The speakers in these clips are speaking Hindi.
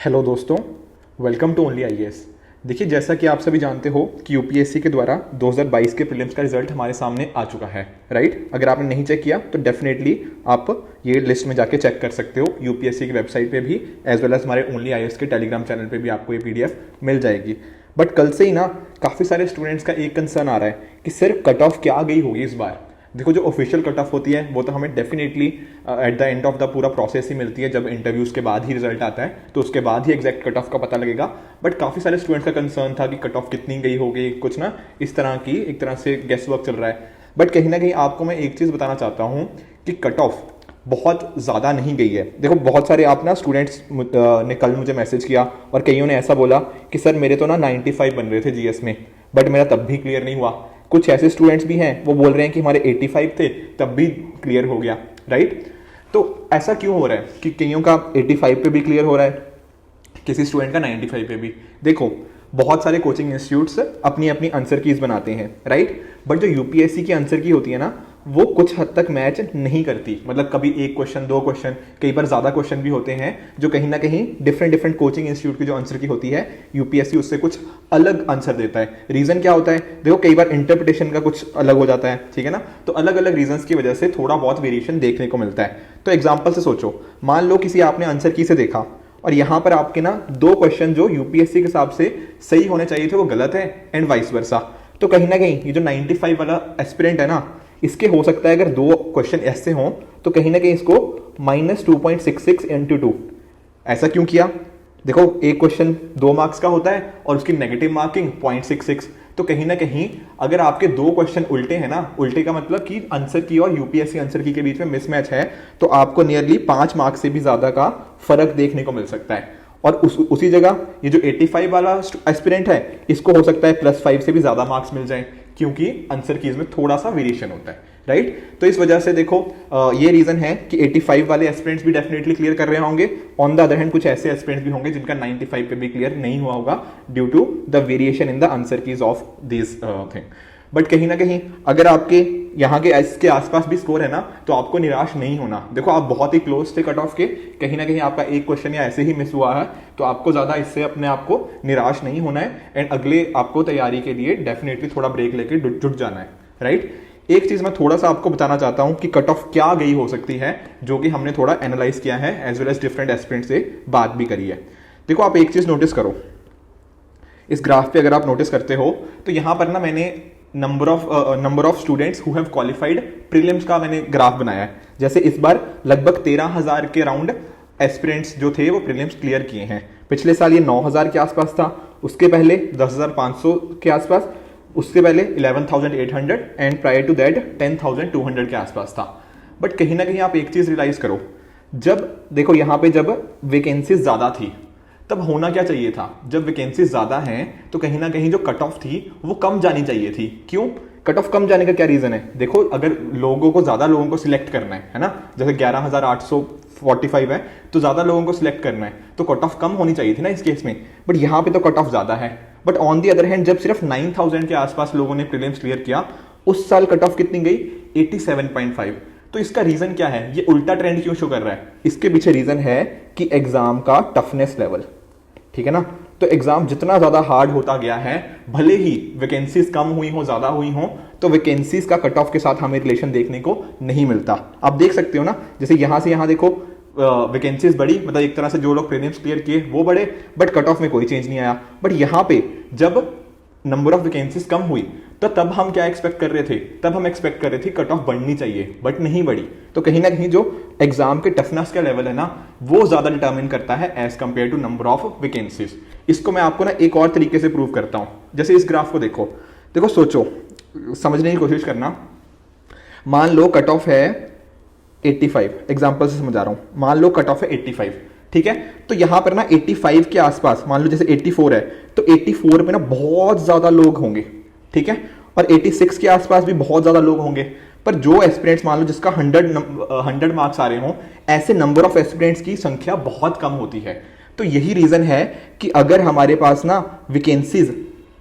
हेलो दोस्तों, वेलकम टू ओनली आईएएस। देखिए, जैसा कि आप सभी जानते हो कि यूपीएससी के द्वारा 2022 के प्रीलिम्स का रिजल्ट हमारे सामने आ चुका है, राइट। अगर आपने नहीं चेक किया तो डेफिनेटली आप ये लिस्ट में जाके चेक कर सकते हो यूपीएससी की वेबसाइट पे भी, एज वेल एज हमारे ओनली आईएएस के टेलीग्राम चैनल पे भी आपको ये पीडीएफ मिल जाएगी। बट कल से ही ना काफ़ी सारे स्टूडेंट्स का एक कंसर्न आ रहा है कि सिर्फ कट ऑफ क्या गई होगी इस बार। देखो, जो ऑफिशियल कट ऑफ होती है वो तो हमें definitely at the end of the पूरा प्रोसेस ही मिलती है, जब इंटरव्यूज के बाद ही रिजल्ट आता है तो उसके बाद ही एग्जैक्ट कट ऑफ का पता लगेगा। बट काफ़ी सारे स्टूडेंट्स का कंसर्न था कि कट ऑफ कितनी गई होगी, कुछ ना इस तरह की एक तरह से गेस वर्क चल रहा है। बट कहीं ना कहीं आपको मैं एक चीज़ बताना चाहता हूँ कि कट ऑफ बहुत ज़्यादा नहीं गई है। देखो, बहुत सारे आप ना स्टूडेंट्स ने कल मुझे मैसेज किया और कईयों ने ऐसा बोला कि सर मेरे तो ना 95 बन रहे थे जीएस में, बट मेरा तब भी क्लियर नहीं हुआ। कुछ ऐसे स्टूडेंट्स भी हैं वो बोल रहे हैं कि हमारे 85 थे तब भी क्लियर हो गया, राइट। तो ऐसा क्यों हो रहा है कि कईयों का 85 पे भी क्लियर हो रहा है, किसी स्टूडेंट का 95 पे भी। देखो, बहुत सारे कोचिंग इंस्टीट्यूट्स अपनी अपनी आंसर कीज बनाते हैं, राइट। बट जो यूपीएससी की आंसर की होती है ना, वो कुछ हद तक मैच नहीं करती। मतलब कभी एक क्वेश्चन, दो क्वेश्चन, कई बार ज्यादा क्वेश्चन भी होते हैं जो कहीं ना कहीं डिफरेंट कोचिंग इंस्टीट्यूट की जो आंसर की होती है, यूपीएससी उससे कुछ अलग आंसर देता है। रीजन क्या होता है? देखो, कई बार इंटरप्रिटेशन का कुछ अलग हो जाता है, ठीक है ना। तो अलग अलग रीजंस की वजह से थोड़ा बहुत वेरिएशन देखने को मिलता है। तो एग्जाम्पल से सोचो, मान लो किसी आपने आंसर की से देखा और यहां पर आपके ना दो क्वेश्चन जो यूपीएससी के हिसाब से सही होने चाहिए थे वो गलत है, एंड वाइस वर्सा। तो कहीं ना कहीं ये जो 95 वाला एस्पिरेंट है ना, इसके हो सकता है अगर दो क्वेश्चन ऐसे हों तो कहीं ना कहीं इसको -2.66 इंटू 2। ऐसा क्यों किया? देखो, एक क्वेश्चन 2 मार्क्स का होता है और उसकी नेगेटिव मार्किंग 0.66। तो कहीं ना कहीं अगर आपके दो क्वेश्चन उल्टे हैं ना, उल्टे का मतलब कि आंसर की और यूपीएससी आंसर की के बीच में मिसमैच है, तो आपको नियरली 5 मार्क्स से भी ज्यादा का फर्क देखने को मिल सकता है। और उसी जगह ये जो 85 वाला एस्पिरेंट है, इसको हो सकता है +5 से भी ज्यादा मार्क्स मिल जाए, क्योंकि आंसर कीज में थोड़ा सा वेरिएशन होता है, राइट। तो इस वजह से देखो, ये रीजन है कि 85 वाले एस्पिरेंट्स भी डेफिनेटली क्लियर कर रहे होंगे। ऑन द अदर हैंड कुछ ऐसे एस्पिरेंट्स भी होंगे जिनका 95 पे भी क्लियर नहीं हुआ होगा due to the variation in the answer keys of this thing. But कहीं ना कहीं अगर आपके यहाँ के इसके आसपास भी स्कोर है ना, तो आपको निराश नहीं होना। देखो, आप बहुत ही क्लोज थे कट ऑफ के, कहीं ना कहीं आपका एक क्वेश्चन या ऐसे ही मिस हुआ है, तो आपको ज्यादा इससे अपने आप को निराश नहीं होना है, एंड अगले आपको तैयारी के लिए डेफिनेटली थोड़ा ब्रेक लेके जुट जाना है, राइट। एक चीज मैं थोड़ा सा आपको बताना चाहता हूं कि कट ऑफ क्या गई हो सकती है, जो कि हमने थोड़ा एनालाइज किया है, as well as different aspirant से बात भी करी है। देखो, आप एक चीज नोटिस करो, इस ग्राफ पे अगर आप नोटिस करते हो तो यहां पर ना मैंने number of students who have qualified prelims का मैंने ग्राफ बनाया है। जैसे इस बार लगभग 13,000 के राउंड एस्पिरेंट्स जो थे वो प्रीलिम्स क्लियर किए हैं। पिछले साल ये 9,000 के आसपास था, उसके पहले 10,500 के आसपास, उसके पहले 11,800 एंड प्रायर टू दैट 10,200 के आसपास था। बट कहीं ना कहीं आप एक चीज रियलाइज करो, जब देखो यहां पे जब वैकेंसीज ज्यादा थी तब होना क्या चाहिए था? जब वैकेंसीज ज्यादा हैं तो कहीं ना कहीं जो कट ऑफ थी वो कम जानी चाहिए थी। क्यों कट ऑफ कम जाने का क्या रीजन है? देखो, अगर ज्यादा लोगों को सिलेक्ट करना है ना, जैसे 11,845 है तो ज्यादा लोगों को सिलेक्ट करना है, तो कट ऑफ कम होनी चाहिए थी ना इस केस में। बट यहां पे तो कट ऑफ ज्यादा है। But on the other hand जब सिर्फ 9,000 के आसपास लोगों ने प्रीलिम्स क्लियर किया, उस साल कट ऑफ कितनी गई? 87.5। तो इसका रीजन क्या है? ये उल्टा ट्रेंड क्यों शो कर रहा है? इसके पीछे रीजन है कि एग्जाम का टफनेस लेवल, ठीक है ना। तो एग्जाम जितना ज्यादा हार्ड होता गया है, भले ही वैकेंसीज कम हुई हो, ज्यादा हुई हो, तो वैकेंसीज का कट ऑफ के साथ हमें रिलेशन देखने को नहीं मिलता। आप देख सकते हो ना, जैसे यहां से यहां देखो, वैकेंसीज बढ़ी, मतलब एक तरह से जो लोग प्रीलिम्स क्लियर किए वो बढ़े, बट कट ऑफ में कोई चेंज नहीं आया। बट यहां पे जब नंबर ऑफ वैकेंसीज कम हुई तो तब हम क्या एक्सपेक्ट कर रहे थे? तब हम एक्सपेक्ट कर रहे थे कट ऑफ बढ़नी चाहिए, बट नहीं बढ़ी। तो कहीं ना कहीं जो एग्जाम के टफनेस का लेवल है ना, वो ज्यादा डिटरमिन करता है as compare to number of vacancies. इसको मैं आपको ना एक और तरीके से प्रूव करता हूं। जैसे इस ग्राफ को देखो, सोचो, समझने की कोशिश करना। मान लो कट ऑफ है 85, एग्जाम्पल से समझा रहा हूं। मान लो कट ऑफ है 85, ठीक है। तो यहां पर ना 85 के आसपास, मान लो जैसे 84 है, तो 84 पे ना बहुत ज्यादा लोग होंगे, ठीक है। और 86 के आसपास भी बहुत ज्यादा लोग होंगे। पर जो एस्पिरेंट्स मान लो जिसका 100 मार्क्स आ रहे हो, ऐसे नंबर ऑफ एस्पिरेंट्स की संख्या बहुत कम होती है। तो यही रीजन है कि अगर हमारे पास ना वैकेंसीज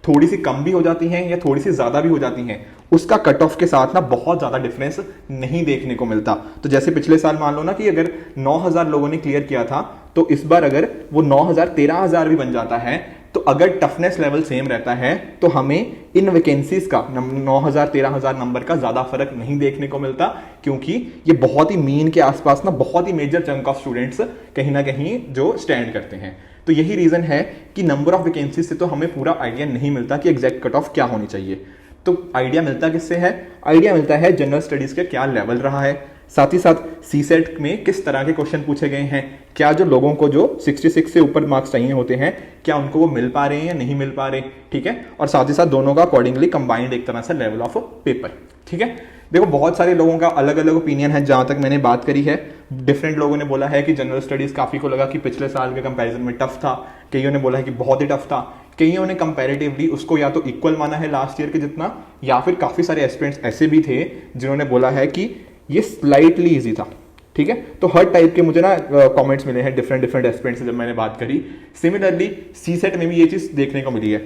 थोड़ी सी कम भी हो जाती हैं या थोड़ी सी ज़्यादा भी हो जाती हैं, उसका कट ऑफ के साथ ना बहुत ज़्यादा डिफरेंस नहीं देखने को मिलता। तो जैसे पिछले साल मान लो ना कि अगर 9,000 लोगों ने क्लियर किया था, तो इस बार अगर वो 9,000 13,000 भी बन जाता है, तो अगर टफनेस लेवल सेम रहता है तो हमें इन वैकेंसीज का 9,000 13,000 नंबर का ज़्यादा फर्क नहीं देखने को मिलता, क्योंकि ये बहुत ही मीन के आसपास ना बहुत ही मेजर चंक ऑफ स्टूडेंट्स कहीं ना कहीं जो स्टैंड करते हैं। तो यही रीज़न है कि नंबर ऑफ वैकेंसीज से तो हमें पूरा आइडिया नहीं मिलता कि एग्जैक्ट कट ऑफ क्या होनी चाहिए। तो आइडिया मिलता किससे है? आइडिया मिलता है जनरल स्टडीज़ का क्या लेवल रहा है, साथ ही साथ सीसेट में किस तरह के क्वेश्चन पूछे गए हैं, क्या जो लोगों को जो 66 से ऊपर मार्क्स चाहिए होते हैं क्या उनको वो मिल पा रहे हैं या नहीं मिल पा रहे, ठीक है। और साथ ही साथ दोनों का अकॉर्डिंगली कंबाइंड एक तरह से लेवल ऑफ पेपर, ठीक है। देखो बहुत सारे लोगों का अलग अलग ओपिनियन है, जहां तक मैंने बात करी है डिफरेंट लोगों ने बोला है कि जनरल स्टडीज काफी को लगा कि पिछले साल के कंपैरिजन में टफ था, कईयों ने बोला है कि बहुत ही टफ था, कईयों ने कंपैरेटिवली उसको या तो इक्वल माना है लास्ट ईयर के जितना, या फिर काफी सारे एस्पिरेंट्स ऐसे भी थे जिन्होंने बोला है कि ये स्लाइटली इजी था, ठीक है। तो हर टाइप के मुझे ना कमेंट्स मिले हैं डिफरेंट एस्पिरेंट्स से जब मैंने बात करी। सिमिलरली सीसेट में भी ये चीज देखने को मिली है।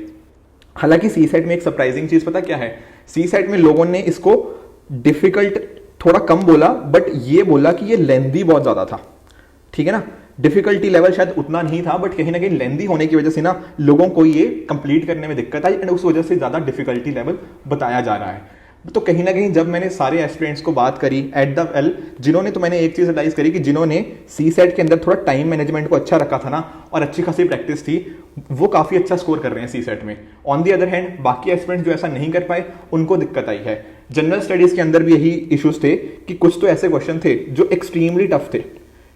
हालांकि सीसेट में एक सरप्राइजिंग चीज पता क्या है, सीसेट में लोगों ने इसको डिफिकल्ट थोड़ा कम बोला, बट ये बोला कि ये लेंदी बहुत ज्यादा था, ठीक है ना। डिफिकल्टी लेवल शायद उतना नहीं था, बट कहीं ना कहीं लेंदी होने की वजह से ना लोगों को ये कंप्लीट करने में दिक्कत आई एंड उस वजह से ज्यादा डिफिकल्टी लेवल बताया जा रहा है। तो कहीं ना कहीं जब मैंने सारे एस्पिरेंट्स को बात करी एट द वेल जिन्होंने, तो मैंने एक चीज रियलाइज करी कि जिन्होंने सी सेट के अंदर थोड़ा टाइम मैनेजमेंट को अच्छा रखा था ना और अच्छी खासी प्रैक्टिस थी, वो काफी अच्छा स्कोर कर रहे हैं सी सेट में। ऑन दी अदर हैंड बाकी एस्पिरेंट्स जो ऐसा नहीं कर पाए उनको दिक्कत आई है। जनरल स्टडीज के अंदर भी यही इश्यूज थे कि कुछ तो ऐसे क्वेश्चन थे जो एक्सट्रीमली टफ थे,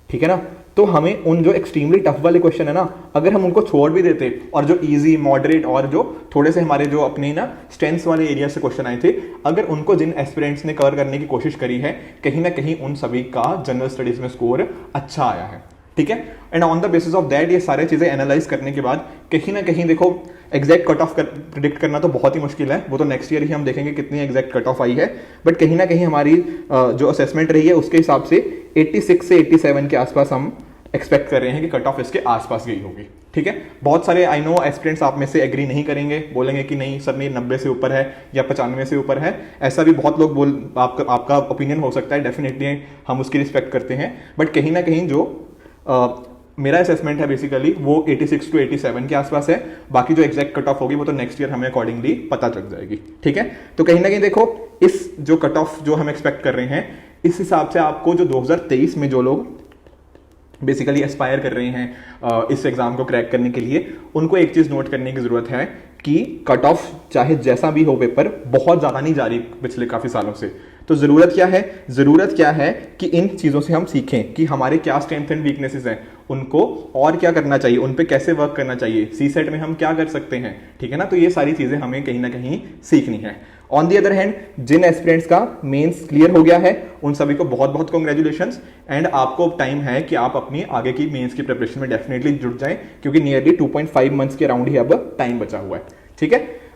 ठीक है ना। तो हमें उन जो एक्सट्रीमली टफ वाले क्वेश्चन है ना, अगर हम उनको छोड़ भी देते और जो इजी मॉडरेट और जो थोड़े से हमारे जो अपने ना स्ट्रेंथ्स वाले एरिया से क्वेश्चन आए थे, अगर उनको जिन एस्पिरेंट्स ने कवर करने की कोशिश करी है, कहीं ना कहीं उन सभी का जनरल स्टडीज में स्कोर अच्छा आया है, ठीक है। And on the basis of that ये सारे चीजें एनालाइज करने के बाद कहीं ना कहीं देखो एग्जैक्ट कट ऑफ प्रिडिक्ट करना तो बहुत ही मुश्किल है, वो तो नेक्स्ट ईयर ही हम देखेंगे कितनी एग्जैक्ट कट ऑफ आई है, बट कहीं ना कहीं हमारी जो असेसमेंट रही है उसके हिसाब से 86 से 87 के आसपास हम एक्सपेक्ट कर रहे हैं कि कट ऑफ इसके आसपास गई होगी, ठीक है। बहुत सारे आई नो एस्पिरेंट्स आप में से एग्री नहीं करेंगे, बोलेंगे कि नहीं सर नहीं 90 से ऊपर है या 95 से ऊपर है, ऐसा भी बहुत लोग आपका ओपिनियन हो सकता है, डेफिनेटली हम उसकी रिस्पेक्ट करते हैं। बट कहीं ना कहीं जो मेरा असेसमेंट है बेसिकली वो 86 टू 87 के आसपास है, बाकी जो एग्जैक्ट कट ऑफ होगी वो तो नेक्स्ट ईयर हमें अकॉर्डिंगली पता चल जाएगी, ठीक है। तो कहीं ना कहीं देखो इस जो कट ऑफ जो हम एक्सपेक्ट कर रहे हैं, इस हिसाब से आपको जो 2023 में जो लोग बेसिकली एस्पायर कर रहे हैं इस एग्जाम को क्रैक करने के लिए, उनको एक चीज नोट करने की जरूरत है कि कट ऑफ चाहे जैसा भी हो पेपर बहुत ज्यादा नहीं जा रही पिछले काफी सालों से। तो जरूरत क्या है कि इन चीजों से हम सीखें कि हमारे क्या स्ट्रेंथ एंड वीकनेसेस हैं, उनको और क्या करना चाहिए, उन पे कैसे वर्क करना चाहिए, सी सेट में हम क्या कर सकते हैं, ठीक है ना। तो ये सारी चीजें हमें कहीं ना कहीं सीखनी है। ऑन दी अदर हैंड जिन एस्पिरेंट्स का मेंस क्लियर हो गया है उन सभी को बहुत बहुत कॉन्ग्रेचुलेशंस, एंड आपको टाइम है कि आप अपनी आगे की मेंस की प्रिपरेशन में डेफिनेटली जुट जाएं, क्योंकि नियरली 2.5 मंथ्स के अराउंड ही अब टाइम बचा हुआ है, ठीक है।